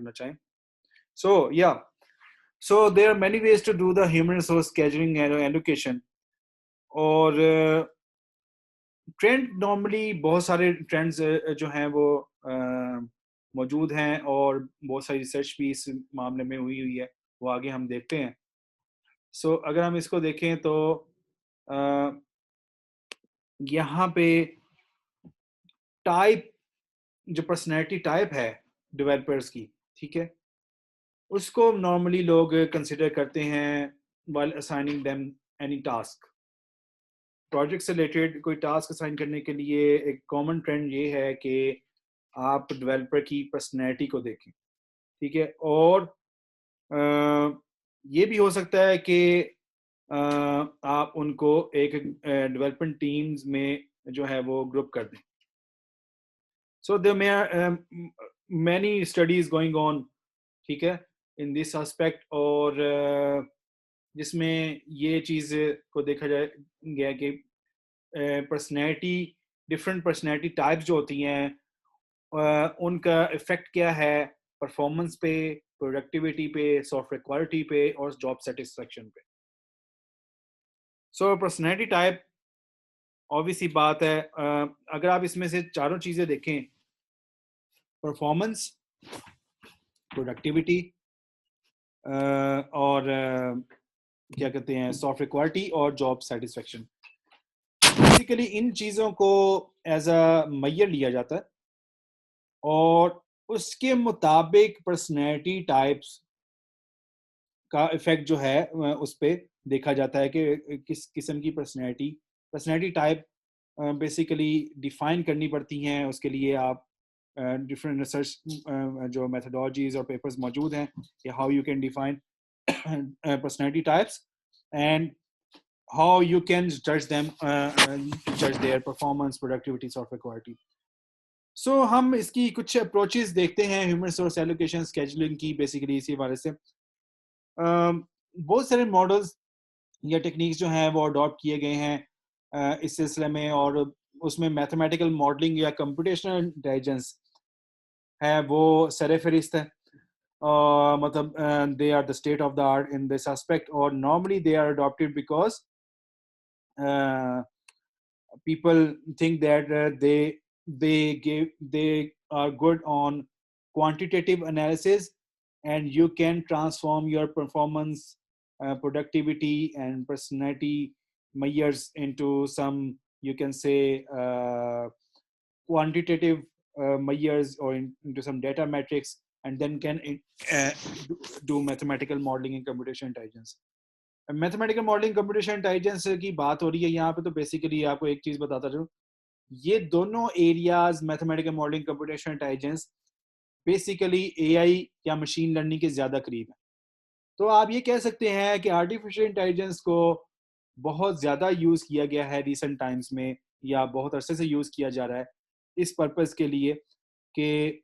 करना चाहें. So yeah, so there are many ways to do the human resource scheduling and allocation. और trend normally बहुत सारे trends जो हैं वो मौजूद हैं और बहुत सारी रिसर्च भी इस मामले में हुई हुई है, वो आगे हम देखते हैं. सो अगर हम इसको देखें तो यहाँ पे टाइप, जो पर्सनैलिटी टाइप है डेवलपर्स की, ठीक है, उसको नॉर्मली लोग कंसिडर करते हैं while assigning them any task. Project से रिलेटेड कोई टास्क असाइन करने के लिए एक कॉमन ट्रेंड ये है कि आप डेवलपर की पर्सनैलिटी को देखें, ठीक है, और ये भी हो सकता है कि आप उनको एक डेवलपमेंट टीम्स में जो है वो ग्रुप कर दें. So there may many studies going on, ठीक है, इन दिस एस्पेक्ट, और जिसमें ये चीज़ को देखा जाए गया कि पर्सनैलिटी, डिफरेंट पर्सनैलिटी टाइप्स जो होती हैं उनका इफेक्ट क्या है परफॉर्मेंस पे, प्रोडक्टिविटी पे, सॉफ्टवेयर क्वालिटी पे और जॉब सेटिस्फेक्शन पे. सो पर्सनैलिटी टाइप ऑब्वियसली बात है, अगर आप इसमें से चारों चीज़ें देखें, परफॉर्मेंस, प्रोडक्टिविटी और क्या कहते हैं सॉफ्टवेयर क्वालिटी और जॉब सेटिस्फेक्शन, बेसिकली इन चीज़ों को एज अ मैयर लिया जाता है और उसके मुताबिक पर्सनैलिटी टाइप्स का इफेक्ट जो है उस पर देखा जाता है कि किस किस्म की पर्सनैलिटी टाइप बेसिकली डिफाइन करनी पड़ती हैं. उसके लिए आप डिफरेंट रिसर्च जो मेथडोलॉजीज और पेपर्स मौजूद हैं कि how you can define personality types and how you can judge them, judge their performance, productivity, software quality. So हम इसकी कुछ अप्रोचेस देखते हैं ह्यूमन रिसोर्स एलोकेशन स्केजुलिंग की, बेसिकली इसी बारे से बहुत सारे मॉडल्स या टेक्निक्स जो हैं वो अडॉप्ट किए गए हैं इस सिलसिले में, और उसमें मैथमेटिकल मॉडलिंग या कंप्यूटेशनल इंटेलिजेंस है वो सरफहरिस्त है. मतलब they are the state of the art in this aspect, और normally they are adopted because people think that they are good on quantitative analysis, and you can transform your performance, productivity and personality measures into some, you can say, quantitative measures or into some data metrics, and then can do mathematical modeling and computational intelligence. Mathematical modelling computation intelligence की बात हो रही है यहाँ पे, तो basically आपको एक चीज बताता चलूं, ये दोनों areas mathematical modelling computation intelligence basically AI या मशीन लर्निंग के ज्यादा करीब है. तो आप ये कह सकते हैं कि आर्टिफिशियल इंटेलिजेंस को बहुत ज्यादा यूज किया गया है रिसेंट टाइम्स में, या बहुत अरसे से यूज किया जा रहा है इस पर्पज के लिए कि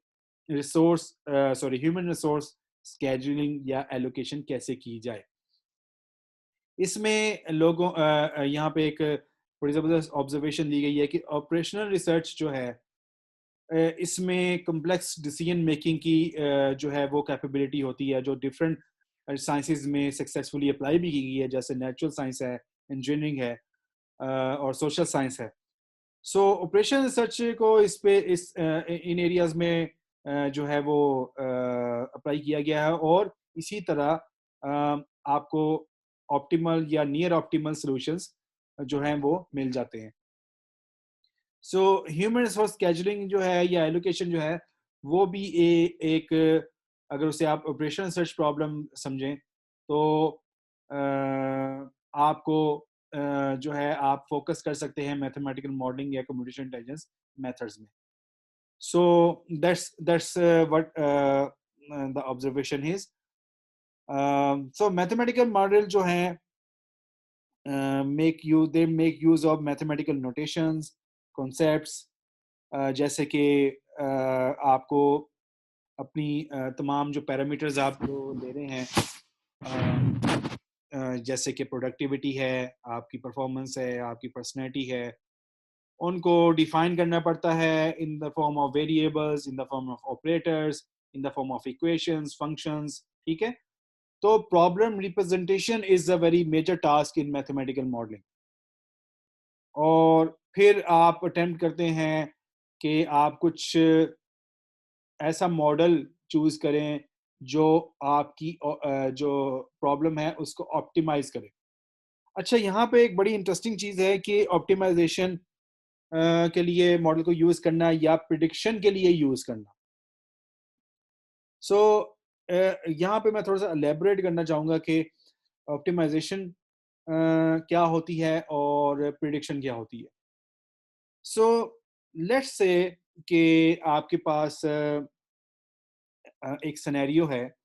ह्यूमन रिसोर्स स्केड्यूलिंग या एलोकेशन कैसे की जाए. इसमें लोगों यहाँ पे एक बड़ी ज़बरदस्त ऑब्जर्वेशन दी गई है कि ऑपरेशनल रिसर्च जो है इसमें कम्प्लेक्स डिसीजन मेकिंग की जो है वो कैपेबिलिटी होती है, जो डिफरेंट साइंसेस में सक्सेसफुली अप्लाई भी की गई है, जैसे नेचुरल साइंस है, इंजीनियरिंग है और सोशल साइंस है. सो ऑपरेशनल रिसर्च को इस इन एरियाज में जो है वो अप्लाई किया गया है, और इसी तरह आपको ऑप्टिमल या नियर ऑप्टिमल सॉल्यूशंस जो हैं वो मिल जाते हैं. सो ह्यूमन रिसोर्स स्केड्यूलिंग जो है या एलोकेशन जो है वो भी एक अगर उसे आप ऑपरेशनल रिसर्च प्रॉब्लम समझें तो आपको जो है आप फोकस कर सकते हैं मैथमेटिकल मॉडलिंग या कंप्यूटेशन इंटेलिजेंस मेथड्स में. So that's what the observation is. So mathematical model जो हैं they make use of mathematical notations, concepts, जैसे कि आपको अपनी तमाम जो पैरामीटर्स आप जो ले रहे हैं, जैसे कि प्रोडक्टिविटी है, आपकी परफॉर्मेंस है, आपकी पर्सनैलिटी है, उनको डिफाइन करना पड़ता है in the form of variables, in the form of operators, in the form of equations, functions, ठीक है। तो problem representation is a very major task in mathematical modelling. और फिर आप अटेम्प्ट करते हैं कि आप कुछ ऐसा मॉडल चूज करें जो आपकी जो प्रॉब्लम है उसको ऑप्टिमाइज करे। अच्छा, यहाँ पे एक बड़ी इंटरेस्टिंग चीज़ है कि ऑप्टिमाइजेशन के लिए मॉडल को यूज़ करना या प्रिडिक्शन के लिए यूज़ करना। सो यहाँ पे मैं थोड़ा सा एलेबोरेट करना चाहूँगा कि ऑप्टिमाइजेशन क्या होती है और प्रिडिक्शन क्या होती है। सो लेट्स से कि आपके पास एक सिनेरियो है।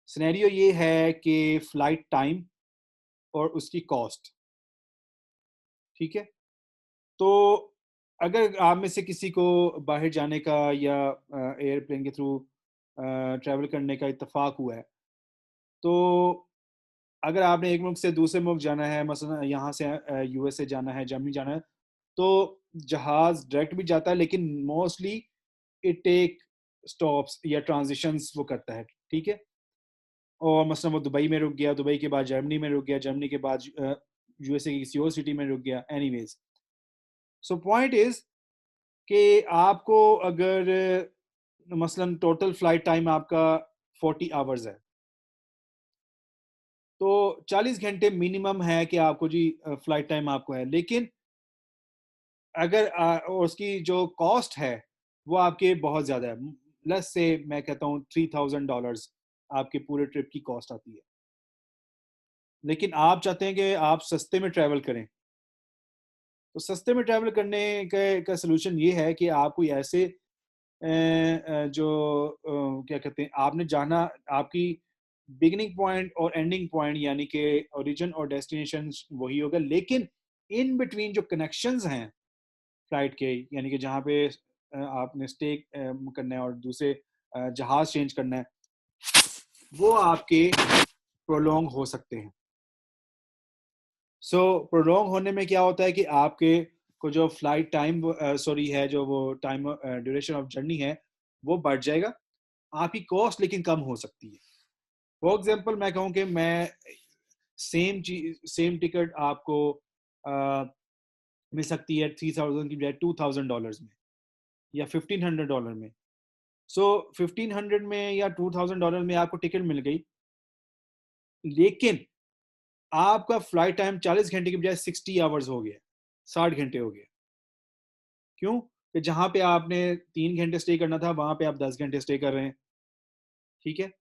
सिनेरियो ये है कि फ्लाइट टाइम और उसकी कॉस्ट, ठीक है। तो अगर आप में से किसी को बाहर जाने का या एयरप्लेन के थ्रू ट्रैवल करने का इत्तेफाक हुआ है, तो अगर आपने एक मुल्क से दूसरे मुल्क जाना है, मसलन यहाँ से यूएसए जाना है, जर्मनी जाना है, तो जहाज़ डायरेक्ट भी जाता है, लेकिन मोस्टली इट टेक स्टॉप्स या ट्रांजिशंस वो करता है, ठीक है। और मसलन वो दुबई में रुक गया, दुबई के बाद जर्मनी में रुक गया, जर्मनी के बाद यूएसए की किसी और सिटी में रुक गया। एनीवेज, सो पॉइंट इज कि आपको अगर मसलन टोटल फ्लाइट टाइम आपका 40 आवर्स है, तो 40 घंटे मिनिमम है कि आपको जी फ्लाइट टाइम आपको है। लेकिन अगर उसकी जो कॉस्ट है वो आपके बहुत ज़्यादा है। प्लस से मैं कहता हूँ $3000 आपके पूरे ट्रिप की कॉस्ट आती है। लेकिन आप चाहते हैं कि आप सस्ते में ट्रैवल करें, तो सस्ते में ट्रैवल करने का सलूशन ये है कि आप कोई ऐसे जो क्या कहते हैं, आपने जाना, आपकी बिगिनिंग पॉइंट और एंडिंग पॉइंट यानी कि ओरिजिन और डेस्टिनेशन वही होगा, लेकिन इन बिटवीन जो कनेक्शंस हैं फ्लाइट के, यानी कि जहाँ पे आपने स्टे करना है और दूसरे जहाज चेंज करना है, वो आपके प्रोलॉन्ग हो सकते हैं। सो प्रोलॉन्ग होने में क्या होता है कि आपके को जो फ्लाइट टाइम सॉरी है, जो वो टाइम ड्यूरेशन ऑफ जर्नी है वो बढ़ जाएगा, आपकी कॉस्ट लेकिन कम हो सकती है। फॉर एग्जांपल मैं कहूँ कि मैं सेम टिकट आपको मिल सकती है 3000 की बजाय $2000 में या $1500 में। सो 1500 में या $2000 में आपको टिकट मिल गई, लेकिन आपका फ्लाइट टाइम 40 घंटे की बजाय 60 आवर्स हो गया, 60 घंटे हो गया। क्यों? कि जहाँ पे आपने 3 घंटे स्टे करना था वहां पे आप 10 घंटे स्टे कर रहे हैं, ठीक है।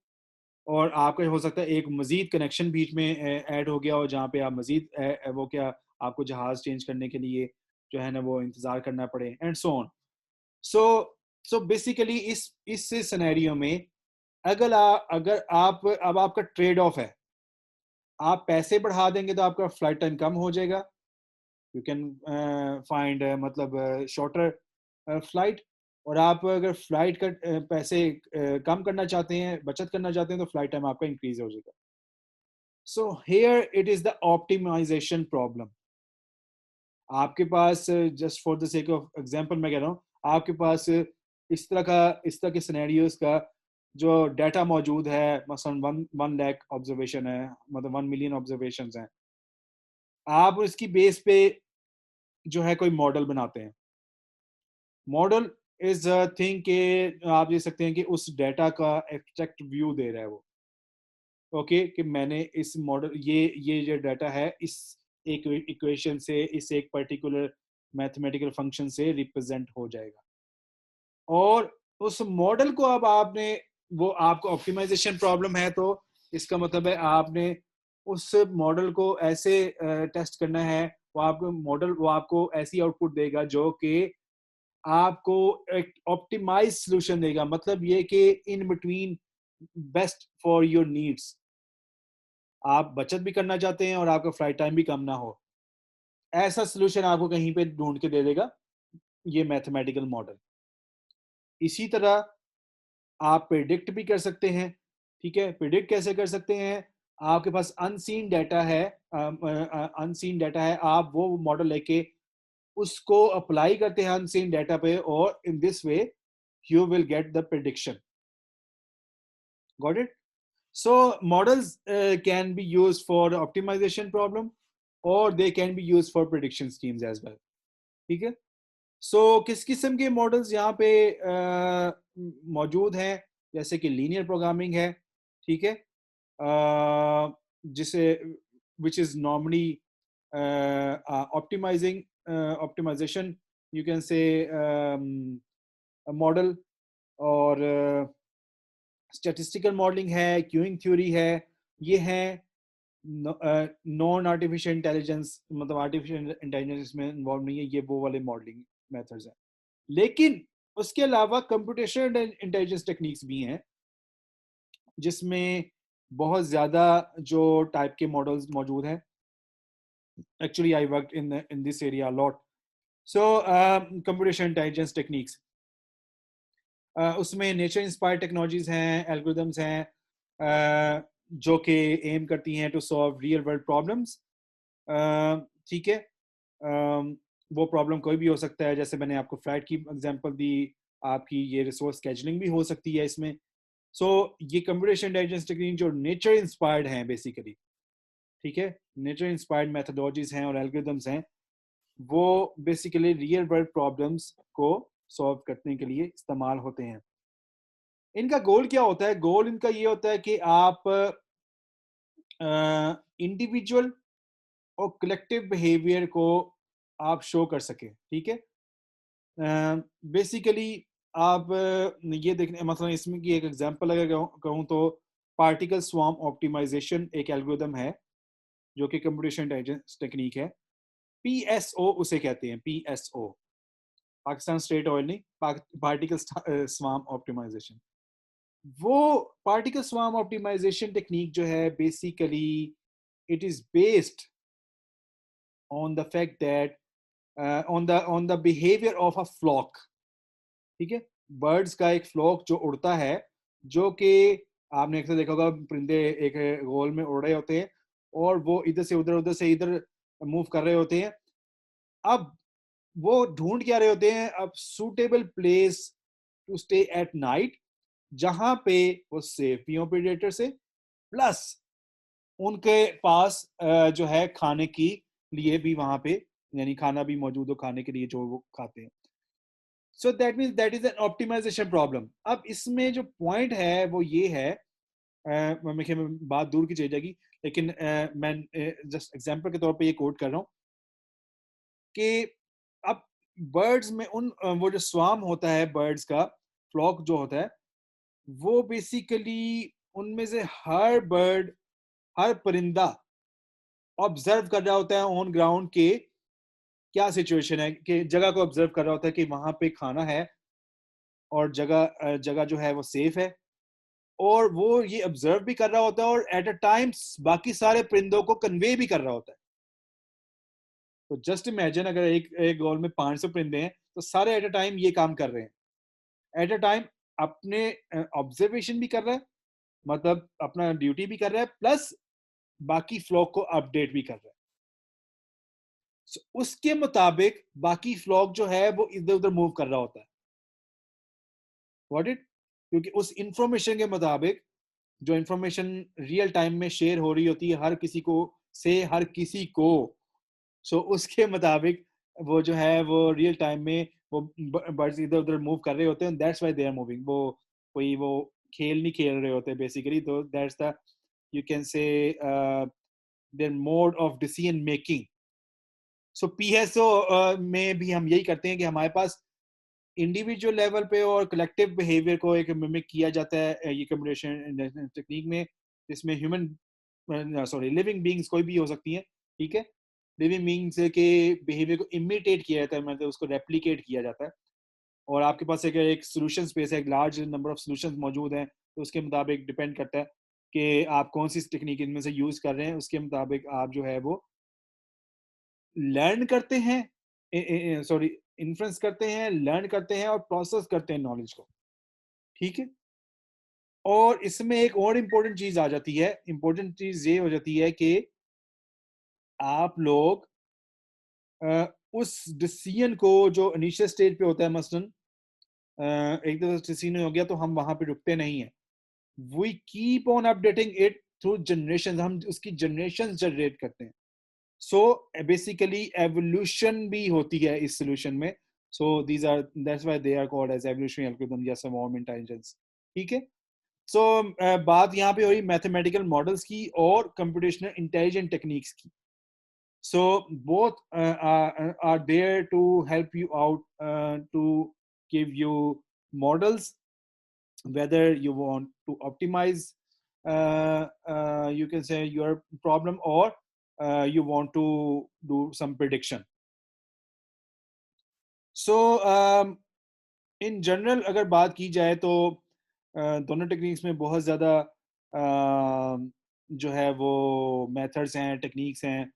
और आपका हो सकता है एक मजीद कनेक्शन बीच में ऐड हो गया हो, जहाँ पे आप मजीद वो क्या आपको जहाज चेंज करने के लिए जो है ना वो इंतजार करना पड़े, and so on. So so basically इस सिनेरियो में अगर आप अब आपका ट्रेड ऑफ है, आप पैसे बढ़ा देंगे तो आपका फ्लाइट टाइम कम हो जाएगा, यू कैन फाइंड मतलब शॉर्टर फ्लाइट। और आप अगर फ्लाइट का पैसे कम करना चाहते हैं, बचत करना चाहते हैं, तो फ्लाइट टाइम आपका इंक्रीज हो जाएगा। So here it is the optimisation problem. आपके पास just for the sake of example मैं कह रहा हूँ, आपके पास इस तरह के सिनेरियोस का जो डाटा मौजूद है, मसलन 1 लाख ऑब्जर्वेशन है, मतलब 1 मिलियन ऑब्जर्वेशन हैं। आप इसकी बेस पे जो है कोई मॉडल बनाते हैं। मॉडल इज अ थिंग के आप देख सकते हैं कि उस डाटा का एब्स्ट्रैक्ट व्यू दे रहा है वो, ओके कि मैंने इस मॉडल ये जो डाटा है इस एक इक्वेशन से, इस एक पर्टिकुलर मैथमेटिकल फंक्शन से रिप्रेजेंट हो जाएगा। और उस मॉडल को अब आपने, वो आपको ऑप्टिमाइजेशन प्रॉब्लम है, तो इसका मतलब है आपने उस मॉडल को ऐसे टेस्ट करना है, वो आपको ऐसी आउटपुट देगा जो कि आपको एक ऑप्टिमाइज सॉल्यूशन देगा। मतलब ये कि in between best for your needs, आप बचत भी करना चाहते हैं और आपका फ्लाइट टाइम भी कम ना हो, ऐसा सॉल्यूशन आपको कहीं पे ढूंढ के दे देगा ये मैथमेटिकल मॉडल। इसी तरह आप प्रिडिक्ट भी कर सकते हैं, ठीक है। प्रिडिक्ट कैसे कर सकते हैं? आपके पास अनसीन डाटा है, आप वो मॉडल लेके उसको अप्लाई करते हैं अनसीन डाटा पे, और in this way you will get the prediction. Got it? So models can be used for optimization problem or they can be used for prediction schemes as well. ठीक है? So किस किस्म के models यहाँ पे मौजूद हैं, जैसे कि लीनियर प्रोग्रामिंग है, ठीक है, जिसे which is normally optimization you can say a model, और स्टैटिस्टिकल मॉडलिंग है, क्यूइंग थ्योरी है, ये है नॉन आर्टिफिशियल इंटेलिजेंस, मतलब आर्टिफिशियल इंटेलिजेंस में इन्वॉल्व नहीं है, ये वो वाले मॉडलिंग मेथड्स हैं। लेकिन उसके अलावा कंप्यूटेशनल इंटेलिजेंस टेक्निक्स भी हैं जिसमें बहुत ज़्यादा जो टाइप के मॉडल्स मौजूद हैं। Actually I work in this area lot. So computational intelligence techniques, उसमें नेचर इंस्पायर्ड टेक्नोलॉजीज हैं, एल्गोरिदम्स हैं जो कि एम करती हैं to solve real world problems. ठीक है, वो प्रॉब्लम कोई भी हो सकता है, जैसे मैंने आपको फ्लाइट की एग्जांपल दी, आपकी ये रिसोर्स स्केजुलिंग भी हो सकती है इसमें। सो ये कंप्यूटेशन इंटेलिजेंस टेक्निक जो नेचर इंस्पायर्ड हैं बेसिकली, ठीक है, नेचर इंस्पायर्ड मेथडोलॉजीज हैं और एल्गोरिदम्स हैं, वो बेसिकली रियल वर्ल्ड प्रॉब्लम्स को सॉल्व करने के लिए इस्तेमाल होते हैं। इनका गोल क्या होता है? गोल इनका ये होता है कि आप इंडिविजुअल और कलेक्टिव बिहेवियर को आप शो कर सकें, ठीक है। बेसिकली आप ये देखने, मतलब इसमें की एक एग्जांपल अगर कहूँ तो पार्टिकल स्वार्म ऑप्टिमाइजेशन एक एल्गोरिथम है जो कि कंप्यूटेशन इंटेलिजेंस टेक्निक है। पीएसओ उसे कहते हैं, पीएसओ, पाकिस्तान स्टेट ऑयल नहीं, पार्टिकल स्वार्म ऑप्टिमाइजेशन। वो पार्टिकल स्वार्म ऑप्टिमाइजेशन टेक्निक जो है basically it is based on the fact that on the behaviour of a flock, ठीक है। बर्ड्स का एक फ्लॉक जो उड़ता है, जो कि आपने अक्सर देखा होगा, परिंदे एक गोल में उड़ रहे होते हैं और वो इधर से उधर, उधर से इधर मूव कर रहे होते हैं। अब वो ढूंढ क्या रहे होते हैं? अब suitable place to stay at night, जहां पे वो सेफ भी हो प्रेडेटर से, प्लस उनके पास जो है खाने की लिए भी वहां पे, यानी खाना भी मौजूद हो खाने के लिए जो वो खाते हैं। So that means that is an optimization problem. अब इसमें जो पॉइंट है वो ये है, बात दूर की चली जाएगी, लेकिन मैं जस्ट एग्जांपल के तौर पे ये कोट कर रहा हूँ कि अब बर्ड्स में वो जो स्वार्म होता है बर्ड्स का, फ्लॉक जो होता है, वो बेसिकली उनमें से हर बर्ड, हर परिंदा ऑब्जर्व कर रहा होता है ऑन ग्राउंड के क्या सिचुएशन है, कि जगह को ऑब्जर्व कर रहा होता है कि वहां पे खाना है और जगह जगह जो है वो सेफ है, और वो ये ऑब्जर्व भी कर रहा होता है और एट अ टाइम बाकी सारे परिंदों को कन्वे भी कर रहा होता है। तो जस्ट इमेजिन, अगर एक गोल में 500 परिंदे हैं तो सारे एट अ टाइम ये काम कर रहे हैं, एट अ टाइम अपने ऑब्जर्वेशन भी कर रहा है, मतलब अपना ड्यूटी भी कर रहा है, प्लस बाकी फ्लॉक को अपडेट भी कर रहा है। So, उसके मुताबिक बाकी फ्लॉक जो है वो इधर उधर मूव कर रहा होता है। Got it? क्योंकि उस इंफॉर्मेशन के मुताबिक, जो इंफॉर्मेशन रियल टाइम में शेयर हो रही होती है हर किसी को से हर किसी को, सो उसके मुताबिक वो जो है वो रियल टाइम में वो बर्ड्स इधर उधर मूव कर रहे होते हैं। That's why they are moving. वो कोई वो खेल नहीं खेल रहे होते बेसिकली, तो that's the, you can say, their mode of decision making. So PSO में भी हम यही करते हैं कि हमारे पास इंडिविजुअल लेवल पे और कलेक्टिव बिहेवियर को एक मिमिक किया जाता है ये कंप्यूटेशन टेक्निक में, जिसमें ह्यूमन, सॉरी, लिविंग बींग्स कोई भी हो सकती हैं, ठीक है। लिविंग बींग्स के बिहेवियर को इमिटेट किया जाता है, मतलब उसको रेप्लिकेट किया जाता है, और आपके पास एक सोल्यूशन स्पेस है, एक लार्ज नंबर ऑफ सॉल्यूशंस मौजूद हैं, तो उसके मुताबिक डिपेंड करता है कि आप कौन सी टेक्निक इनमें से यूज कर रहे हैं, उसके मुताबिक आप जो है वो लर्न करते हैं, सॉरी, इन्फ्लुएंस करते हैं, लर्न करते हैं और प्रोसेस करते हैं नॉलेज को, ठीक है। और इसमें एक और इम्पोर्टेंट चीज आ जाती है, इम्पोर्टेंट चीज ये हो जाती है कि आप लोग उस डिसीजन को जो इनिशियल स्टेज पे होता है, मसलन एक दफा डिसीजन हो गया तो हम वहां पे रुकते नहीं है, we keep on updating it through generation, हम उसकी जनरेशन जनरेट करते हैं. सो बेसिकली एवोल्यूशन भी होती है इस सोल्यूशन में. So these are, that's why they are called as evolutionary algorithm या सवार्म इंटेलिजेंस. ठीक है. सो बात यहाँ पे हो रही मैथमेटिकल मॉडल्स की और कंप्यूटेशनल इंटेलिजेंट टेक्निक्स की. So both are there to help you out, to give you models, whether you want to optimize, you can say, your problem, or you want to do some prediction. So in general अगर बात की जाए तो दोनों techniques में बहुत ज़्यादा जो है वो मेथड्स हैं, टेक्निक्स हैं,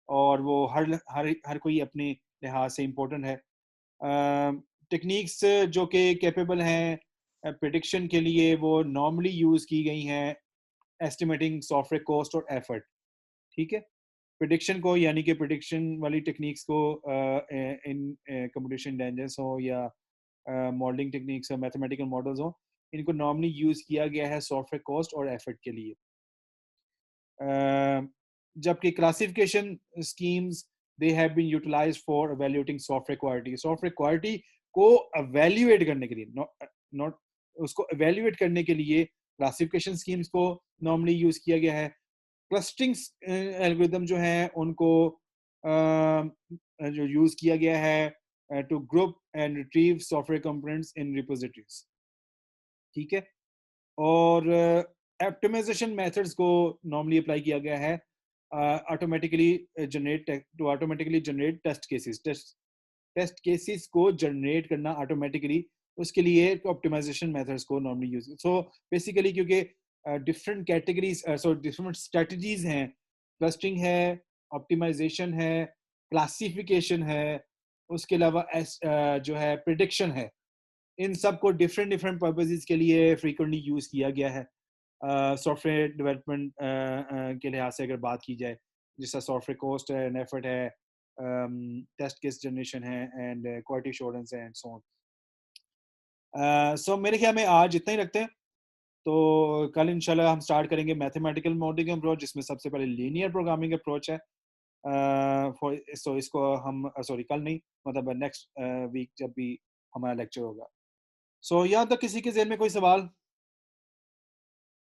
और वो हर हर हर कोई अपने लिहाज से इम्पोर्टेंट है. टेक्निक्स जो कि कैपेबल हैं प्रिडिक्शन के लिए, वो नॉर्मली यूज़ की गई हैं एस्टिमेटिंग सॉफ्टवेयर कॉस्ट और एफर्ट. ठीक है. प्रिडिक्शन को, यानी कि प्रिडिक्शन वाली टेक्निक्स को इन कंप्यूटेशन इंटेलिजेंस हो या मॉडलिंग टेक्निक्स हो, मैथमेटिकल मॉडल्स हो, इनको नॉर्मली यूज़ किया गया है सॉफ्टवेयर कॉस्ट और एफर्ट के लिए. जबकि classification schemes they have been utilized for evaluating software quality. Software quality को एवेल्युएट करने के लिए, नॉट उसको एवेल्युएट करने के लिए क्लासिफिकेशन स्कीम्स को नॉर्मली यूज किया गया है. क्लस्टरिंग एल्गोरिथम जो है उनको जो यूज किया गया है to group and retrieve software components in repositories. ठीक है. और ऑप्टिमाइजेशन मेथड्स को नॉर्मली अप्लाई किया गया है ऑटोमेटिकली जनरेट टेस्ट केसेस को जनरेट करना ऑटोमेटिकली. उसके लिए ऑप्टिमाइजेशन मेथड्स को नॉर्मली यूज. सो बेसिकली क्योंकि different categories, so different strategies हैं, क्लस्टरिंग है, ऑप्टिमाइजेशन है, क्लासिफिकेशन है, उसके अलावा जो है प्रिडिक्शन है. इन सब को डिफरेंट डिफरेंट पर्पसेस के लिए फ्रीक्वेंटली यूज किया गया है सॉफ्टवेयर डेवलपमेंट के लिहाज से अगर बात की जाए. जिसका सॉफ्टवेयर कॉस्ट है, एफर्ट है, टेस्ट केस जनरेशन है, एंड क्वालिटी एश्योरेंस है, एंड सो ऑन. सो मेरे ख्याल में आज इतना ही रखते हैं. तो कल इंशाल्लाह हम स्टार्ट करेंगे मैथमेटिकल मॉडलिंग अप्रोच, जिसमें सबसे पहले लीनियर प्रोग्रामिंग अप्रोच है. सो इसको हम सॉरी कल नहीं, मतलब नेक्स्ट वीक जब भी हमारा लेक्चर होगा. सो यहाँ तक किसी के ज़हन में कोई सवाल?